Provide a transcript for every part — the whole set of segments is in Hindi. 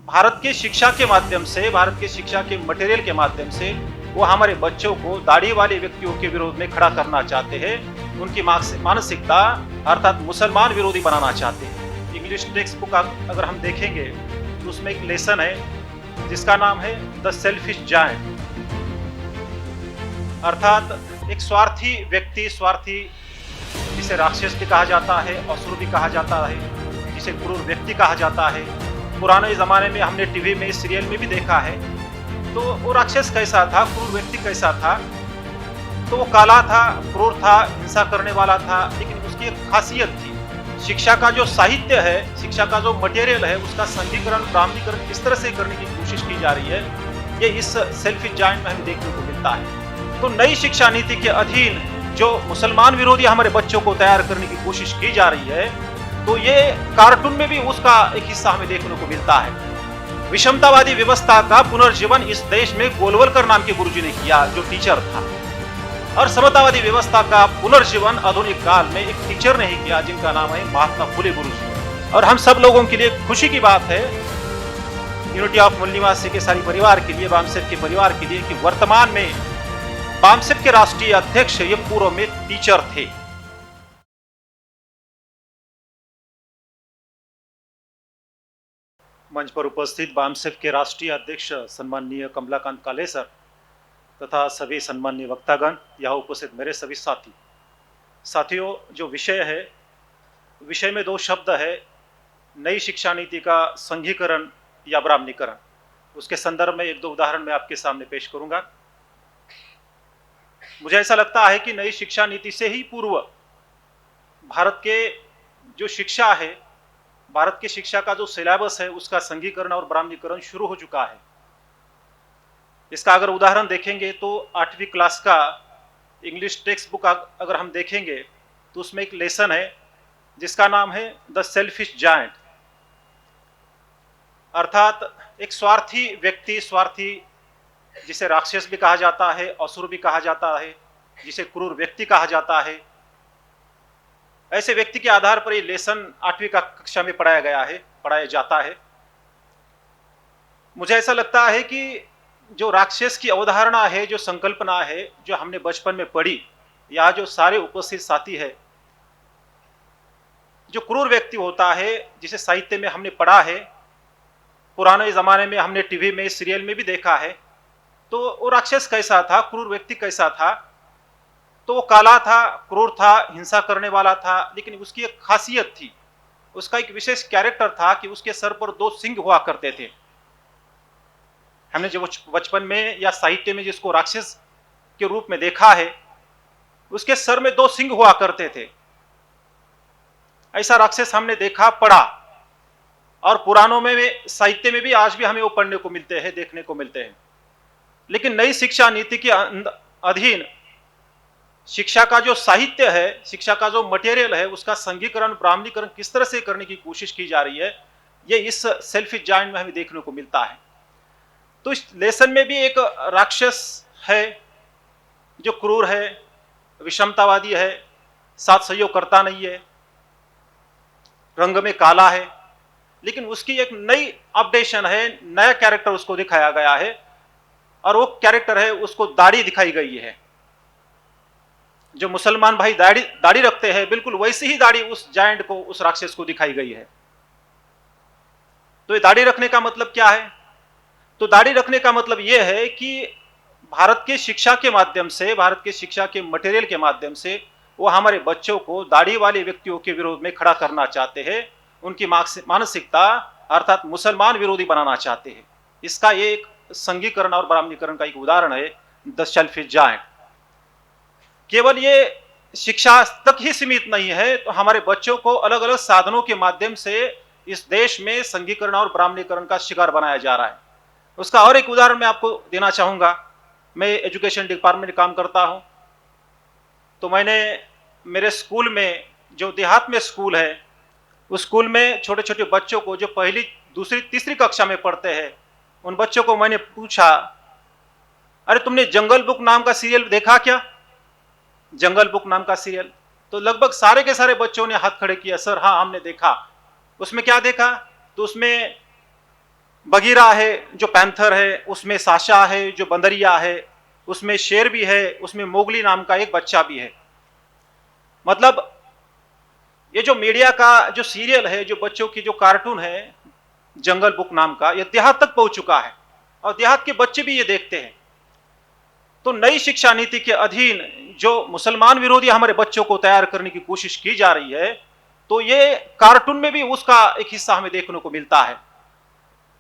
भारत की शिक्षा के माध्यम से, भारत की शिक्षा के मटेरियल के माध्यम से वो हमारे बच्चों को दाढ़ी वाले व्यक्तियों के विरोध में खड़ा करना चाहते हैं। उनकी मानसिकता अर्थात मुसलमान विरोधी बनाना चाहते हैं। इंग्लिश टेक्स्ट बुक अगर हम देखेंगे तो उसमें एक लेसन है जिसका नाम है द सेल्फिश जायंट, अर्थात एक स्वार्थी व्यक्ति, स्वार्थी जिसे राक्षस भी कहा जाता है, असुर भी कहा जाता है, जिसे क्रूर व्यक्ति कहा जाता है। पुराने ज़माने में हमने टीवी में, सीरियल में भी देखा है। तो वो राक्षस कैसा था, क्रूर व्यक्ति कैसा था? तो वो काला था, क्रूर था, हिंसा करने वाला था, लेकिन उसकी एक खासियत थी। शिक्षा का जो साहित्य है, शिक्षा का जो मटेरियल है, उसका संघीकरण, ब्राह्मणीकरण किस तरह से करने की कोशिश की जा रही है, ये इस सेल्फिश जायंट में हमें देखने को मिलता है। तो नई शिक्षा नीति के अधीन जो मुसलमान विरोधी हमारे बच्चों को तैयार करने की कोशिश की जा रही है, तो ये कार्टून में भी उसका एक हिस्सा हमें देखने को मिलता है। विषमतावादी व्यवस्था का पुनर्जीवन इस देश में गोलवलकर नाम के गुरुजी ने किया, जो टीचर था। और समतावादी व्यवस्था का पुनर्जीवन आधुनिक काल में एक टीचर ने ही किया, जिनका नाम है महात्मा फुले गुरुजी। और हम सब लोगों के लिए खुशी की बात है, यूनिटी ऑफ मूल निवासी के सारी परिवार के लिए, बामसेफ के परिवार के लिए, कि वर्तमान में बामसेफ के राष्ट्रीय अध्यक्ष ये पूर्व में टीचर थे। मंच पर उपस्थित बामसेफ के राष्ट्रीय अध्यक्ष सम्माननीय कमलाकांत काले सर तथा सभी सम्माननीय वक्तागण, यहाँ उपस्थित मेरे सभी साथियों, जो विषय है, विषय में दो शब्द है, नई शिक्षा नीति का संघीकरण या ब्राह्मणीकरण। उसके संदर्भ में एक दो उदाहरण मैं आपके सामने पेश करूंगा। मुझे ऐसा लगता है कि नई शिक्षा नीति से ही पूर्व भारत के जो शिक्षा है, भारत की शिक्षा का जो सिलेबस है, उसका संघीकरण और ब्राह्मणीकरण शुरू हो चुका है। इसका अगर उदाहरण देखेंगे तो 8वीं क्लास का इंग्लिश टेक्स्ट बुक अगर हम देखेंगे तो उसमें एक लेसन है जिसका नाम है द सेल्फिश जायंट, अर्थात एक स्वार्थी व्यक्ति, स्वार्थी जिसे राक्षस भी कहा जाता है, असुर भी कहा जाता है, जिसे क्रूर व्यक्ति कहा जाता है, ऐसे व्यक्ति के आधार पर ये लेसन 8वीं कक्षा में पढ़ाया जाता है। मुझे ऐसा लगता है कि जो राक्षस की अवधारणा है, जो संकल्पना है, जो हमने बचपन में पढ़ी, या जो सारे उपस्थित साथी है, जो क्रूर व्यक्ति होता है, जिसे साहित्य में हमने पढ़ा है, पुराने जमाने में हमने टीवी में, सीरियल में भी देखा है। तो वो राक्षस कैसा था, क्रूर व्यक्ति कैसा था? तो वो काला था, क्रूर था, हिंसा करने वाला था, लेकिन उसकी एक खासियत थी, उसका एक विशेष कैरेक्टर था कि उसके सर पर 2 सिंग हुआ करते थे। हमने जो बचपन में या साहित्य में जिसको राक्षस के रूप में देखा है, उसके सर में 2 सिंग हुआ करते थे। ऐसा राक्षस हमने देखा, पढ़ा, और पुराणों में, साहित्य में भी आज भी हमें वो पढ़ने को मिलते हैं, देखने को मिलते हैं। लेकिन नई शिक्षा नीति के अधीन शिक्षा का जो साहित्य है, शिक्षा का जो मटेरियल है, उसका संघीकरण, ब्राह्मणीकरण किस तरह से करने की कोशिश की जा रही है, ये इस सेल्फिश जायंट में हमें देखने को मिलता है। तो इस लेसन में भी एक राक्षस है जो क्रूर है, विषमतावादी है, साथ सहयोग करता नहीं है, रंग में काला है, लेकिन उसकी एक नई अपडेशन है, नया कैरेक्टर उसको दिखाया गया है, और वो कैरेक्टर है, उसको दाढ़ी दिखाई गई है। जो मुसलमान भाई दाढ़ी रखते हैं, बिल्कुल वैसी ही दाढ़ी उस जायंट को, उस राक्षस को दिखाई गई है। तो ये दाढ़ी रखने का मतलब क्या है? तो दाढ़ी रखने का मतलब यह है कि भारत की शिक्षा के माध्यम से, भारत की शिक्षा के मटेरियल के माध्यम से वो हमारे बच्चों को दाढ़ी वाले व्यक्तियों के विरोध में खड़ा करना चाहते हैं। उनकी मानसिकता अर्थात मुसलमान विरोधी बनाना चाहते हैं। इसका ये एक संघीकरण और ब्राह्मणीकरण का एक उदाहरण है द सेल्फिश जायंट। केवल ये शिक्षा तक ही सीमित नहीं है, तो हमारे बच्चों को अलग अलग साधनों के माध्यम से इस देश में संघीकरण और ब्राह्मणीकरण का शिकार बनाया जा रहा है। उसका और एक उदाहरण मैं आपको देना चाहूँगा। मैं एजुकेशन डिपार्टमेंट में काम करता हूँ, तो मैंने मेरे स्कूल में, जो देहात में स्कूल है, उस स्कूल में छोटे छोटे बच्चों को, जो पहली, दूसरी, तीसरी कक्षा में पढ़ते हैं, उन बच्चों को मैंने पूछा, अरे तुमने जंगल बुक नाम का सीरियल देखा क्या? जंगल बुक नाम का सीरियल। तो लगभग सारे के सारे बच्चों ने हाथ खड़े किया, सर हाँ हमने देखा। उसमें क्या देखा? तो उसमें बगीरा है जो पैंथर है, उसमें साशा है जो बंदरिया है, उसमें शेर भी है, उसमें मोगली नाम का एक बच्चा भी है। मतलब ये जो मीडिया का जो सीरियल है, जो बच्चों की जो कार्टून है जंगल बुक नाम का, ये देहात तक पहुंच चुका है और देहात के बच्चे भी ये देखते हैं। तो नई शिक्षा नीति के अधीन जो मुसलमान विरोधी हमारे बच्चों को तैयार करने की कोशिश की जा रही है, तो ये कार्टून में भी उसका एक हिस्सा हमें देखने को मिलता है।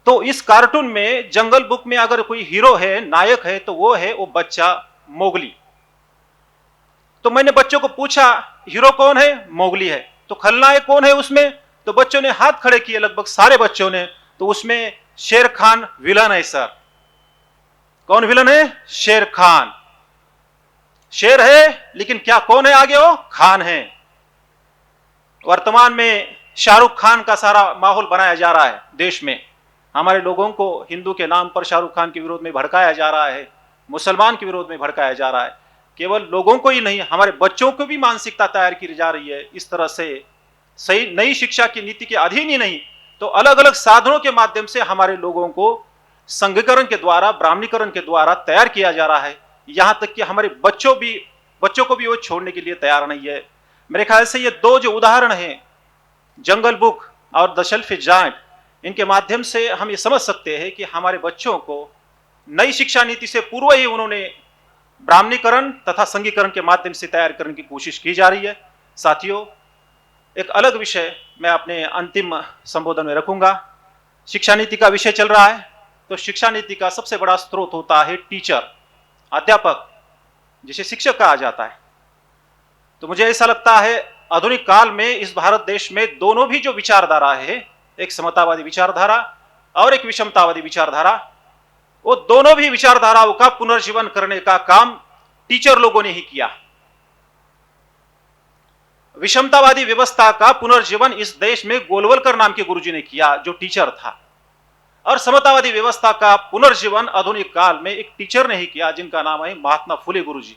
तो इस कार्टून में जंगल बुक में अगर कोई हीरो है, नायक है, तो वो है वो बच्चा मोगली। तो मैंने बच्चों को पूछा हीरो कौन है? मोगली है। तो खलनायक कौन है उसमें? तो बच्चों ने हाथ खड़े किए, लगभग सारे बच्चों ने। तो उसमें शेर खान विलन है सर। कौन विलन है? शेर खान। शेर है लेकिन क्या कौन है आगे? वो खान है। वर्तमान में शाहरुख खान का सारा माहौल बनाया जा रहा है देश में। हमारे लोगों को हिंदू के नाम पर शाहरुख खान के विरोध में भड़काया जा रहा है, मुसलमान के विरोध में भड़काया जा रहा है। केवल लोगों को ही नहीं, हमारे बच्चों को भी मानसिकता तैयार की जा रही है इस तरह से। सही नई शिक्षा की नीति के अधीन ही नहीं, तो अलग अलग साधनों के माध्यम से हमारे लोगों को संघीकरण के द्वारा, ब्राह्मणीकरण के द्वारा तैयार किया जा रहा है। यहां तक कि हमारे बच्चों को भी वो छोड़ने के लिए तैयार नहीं है। मेरे ख्याल से ये दो जो उदाहरण हैं, जंगल बुक और द शेल्फिश जायंट, इनके माध्यम से हम ये समझ सकते हैं कि हमारे बच्चों को नई शिक्षा नीति से पूर्व ही उन्होंने ब्राह्मणीकरण तथा संघीकरण के माध्यम से तैयार करने की कोशिश की जा रही है। साथियों, एक अलग विषय मैं अपने अंतिम संबोधन में रखूंगा। शिक्षा नीति का विषय चल रहा है, तो शिक्षा नीति का सबसे बड़ा स्रोत होता है टीचर, अध्यापक, जिसे शिक्षक कहा जाता है। तो मुझे ऐसा लगता है आधुनिक काल में इस भारत देश में दोनों भी जो विचारधारा है, एक समतावादी विचारधारा और एक विषमतावादी विचारधारा, वो दोनों भी विचारधाराओं का पुनर्जीवन करने का काम टीचर लोगों ने ही किया। विषमतावादी व्यवस्था का पुनर्जीवन इस देश में गोलवलकर नाम के गुरुजी ने किया, जो टीचर था। और समतावादी व्यवस्था का पुनर्जीवन आधुनिक काल में एक टीचर ने ही किया, जिनका नाम है महात्मा फुले गुरुजी।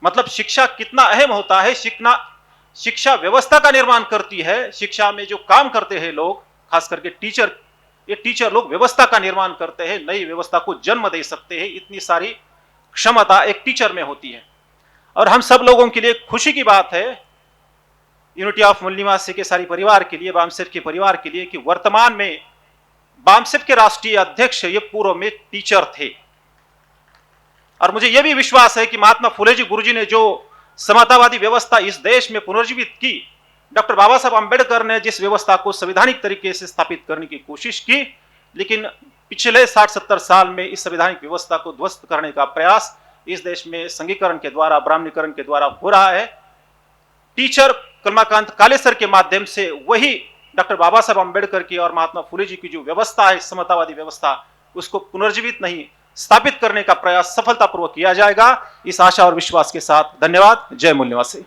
मतलब शिक्षा कितना अहम होता है। शिक्षा व्यवस्था का निर्माण करती है। शिक्षा में जो काम करते हैं लोग, खास करके टीचर, ये टीचर लोग व्यवस्था का निर्माण करते हैं, नई व्यवस्था को जन्म दे सकते हैं। इतनी सारी क्षमता एक टीचर में होती है। और हम सब लोगों के लिए खुशी की बात है, यूनिटी ऑफ मूल निवासी के सारी परिवार के लिए, बामसेफ के परिवार के लिए, कि वर्तमान में बामसेफ के राष्ट्रीय अध्यक्ष ये पूर्व में टीचर थे। और मुझे यह भी विश्वास है कि महात्मा फुले जी गुरुजी ने जो समतावादी व्यवस्था इस देश में पुनर्जीवित की, डॉक्टर बाबा साहब अम्बेडकर ने जिस व्यवस्था को संवैधानिक तरीके से स्थापित करने की कोशिश की, लेकिन पिछले 60-70 साल में इस संवैधानिक व्यवस्था को ध्वस्त करने का प्रयास इस देश में संघीकरण के द्वारा, ब्राह्मणीकरण के द्वारा हो रहा है। टीचर कमलाकांत कालेसर के माध्यम से वही डॉक्टर बाबा साहब अम्बेडकर की और महात्मा फुले जी की जो व्यवस्था है, समतावादी व्यवस्था, उसको पुनर्जीवित नहीं, स्थापित करने का प्रयास सफलतापूर्वक किया जाएगा। इस आशा और विश्वास के साथ धन्यवाद। जय मूल निवासी।